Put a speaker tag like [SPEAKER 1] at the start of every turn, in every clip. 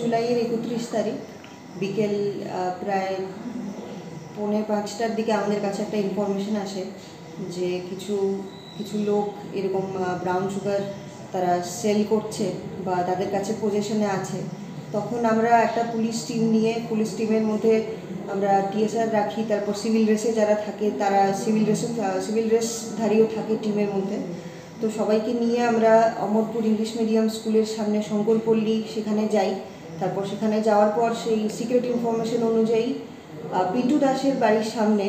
[SPEAKER 1] জুলাইয়ের 31 তারিখ বিকেল প্রায় 4:45টার দিকে আমাদের কাছে একটা ইনফরমেশন আসে যে কিছু কিছু লোক এরকম ব্রাউন সুগার তারা সেল করছে বা তাদের কাছে পজেশনে আছে। তখন আমরা একটা পুলিশ টিম নিয়ে, পুলিশ টিমের মধ্যে আমরা টিএসআর রাখি, তারপর সিভিল ড্রেসে যারা থাকে তারা সিভিল ড্রেসধারীও থাকে টিমের মধ্যে। তো সবাইকে নিয়ে আমরা অমরপুর ইংলিশ মিডিয়াম স্কুলের সামনে শঙ্করপল্লী সেখানে যাই। তারপর সেখানে যাওয়ার পর সেই সিক্রেট ইনফরমেশন অনুযায়ী পিন্টু দাসের বাড়ির সামনে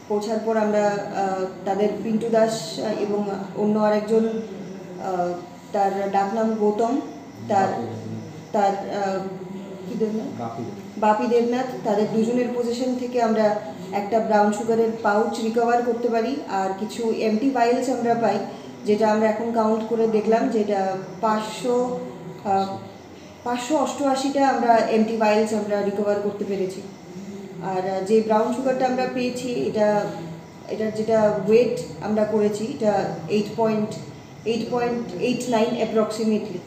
[SPEAKER 1] পৌঁছার পর আমরা তাদের পিন্টু দাস এবং অন্য আরেকজন, তার ডাকনাম গৌতম, তার তার কী দেবনাথ, বাপি দেবনাথ, তাদের দুজনের পজিশন থেকে আমরা একটা ব্রাউন সুগারের পাউচ রিকভার করতে পারি। আর কিছু এমটি ভাইলস আমরা পাই, যেটা আমরা এখন কাউন্ট করে দেখলাম যেটা 588টা আমরা এমটি ভাইলস আমরা রিকভার করতে পেরেছি। আর যে ব্রাউন সুগারটা আমরা পেয়েছি এটার যেটা ওয়েট আমরা করেছি এটা 8.89 অ্যাপ্রক্সিমেটলি।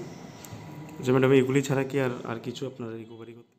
[SPEAKER 2] আচ্ছা ম্যাডাম, এগুলি ছাড়া কি আর কিছু আপনারা রিকভারি করতে